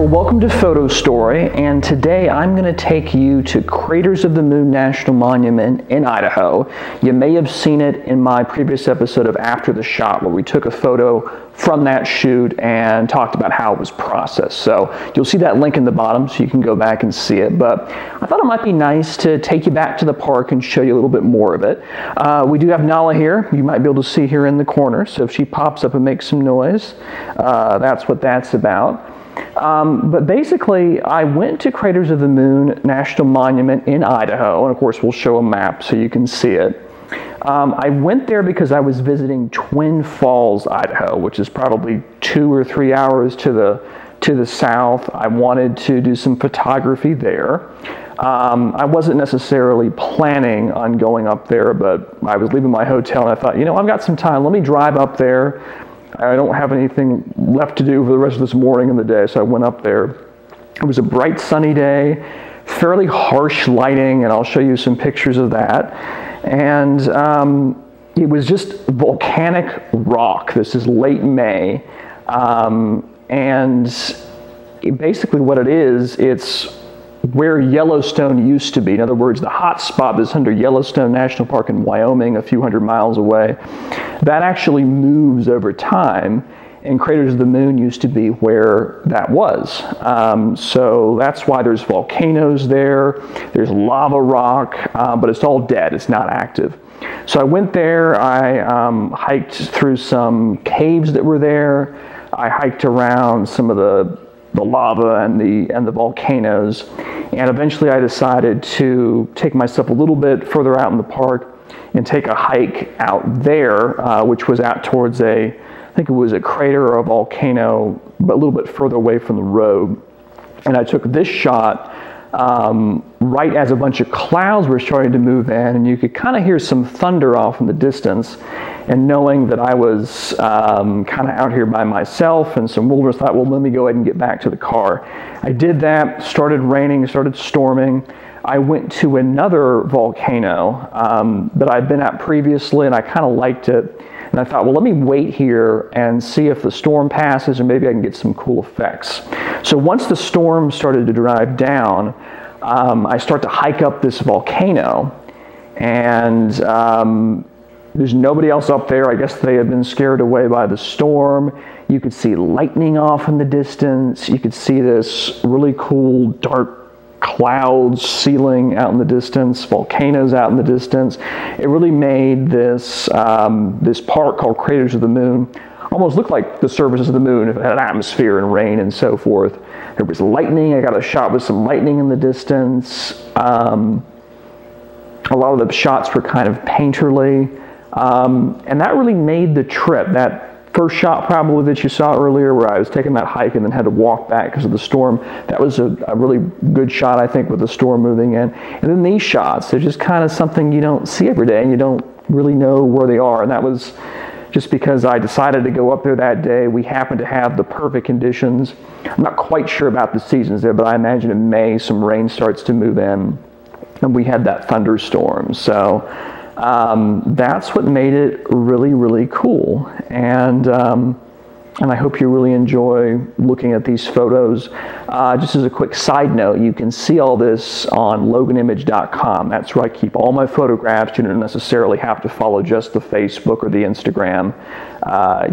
well, welcome to Photo Story, and today I'm going to take you to Craters of the Moon National Monument in Idaho. You may have seen it in my previous episode of After the Shot, where we took a photo from that shoot and talked about how it was processed. So you'll see that link in the bottom so you can go back and see it. But I thought it might be nice to take you back to the park and show you a little bit more of it. We do have Nala here. You might be able to see here in the corner. So if she pops up and makes some noise, that's what that's about. But basically, I went to Craters of the Moon National Monument in Idaho, and of course we'll show a map so you can see it. I went there because I was visiting Twin Falls, Idaho, which is probably 2 or 3 hours to the south. I wanted to do some photography there. I wasn't necessarily planning on going up there, but I was leaving my hotel and I thought, you know, I've got some time. Let me drive up there. I don't have anything left to do for the rest of this morning and the day, so I went up there. It was a bright sunny day, fairly harsh lighting, and I'll show you some pictures of that. And it was just volcanic rock. This is late May, and basically what it is, it's where Yellowstone used to be. In other words, the hot spot is under Yellowstone National Park in Wyoming, a few hundred miles away. That actually moves over time, and Craters of the Moon used to be where that was. So that's why there's volcanoes there, there's lava rock, but it's all dead, it's not active. So I went there, I hiked through some caves that were there, I hiked around some of the lava and the volcanoes, and eventually I decided to take myself a little bit further out in the park and take a hike out there, which was out towards I think it was a crater or a volcano, but a little bit further away from the road. And I took this shot right as a bunch of clouds were starting to move in, and you could kind of hear some thunder off in the distance. And knowing that I was kind of out here by myself and some wilderness, I thought, well, let me go ahead and get back to the car. I did that, started raining, started storming. I went to another volcano that I'd been at previously, and I kind of liked it. And I thought, well, let me wait here and see if the storm passes, and maybe I can get some cool effects. So once the storm started to drive down, I start to hike up this volcano, and there's nobody else up there. I guess they had been scared away by the storm. You could see lightning off in the distance. You could see this really cool dark clouds ceiling out in the distance, volcanoes out in the distance. It really made this, this park called Craters of the Moon almost look like the surface of the moon if it had an atmosphere and rain and so forth. There was lightning. I got a shot with some lightning in the distance. A lot of the shots were kind of painterly. And that really made the trip. That first shot probably that you saw earlier where I was taking that hike and then had to walk back because of the storm, that was a really good shot, I think, with the storm moving in. And then these shots, they're just kind of something you don't see every day and you don't really know where they are. And that was just because I decided to go up there that day. We happened to have the perfect conditions. I'm not quite sure about the seasons there, but I imagine in May some rain starts to move in and we had that thunderstorm. So that's what made it really, really cool. And I hope you really enjoy looking at these photos. Just as a quick side note, you can see all this on loganimage.com. That's where I keep all my photographs. You don't necessarily have to follow just the Facebook or the Instagram.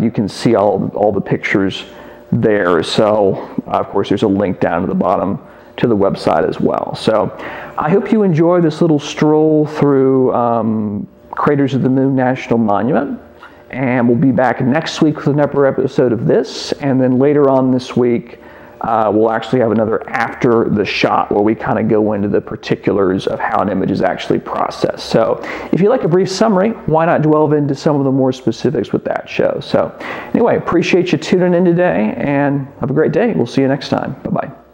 You can see all the pictures there. So, of course, there's a link down to the bottom to the website as well. So I hope you enjoy this little stroll through Craters of the Moon National Monument. And we'll be back next week with another episode of this. And then later on this week, we'll actually have another After the Shot where we kind of go into the particulars of how an image is actually processed. So if you like a brief summary, why not delve into some of the more specifics with that show? So anyway, appreciate you tuning in today and have a great day. We'll see you next time. Bye-bye.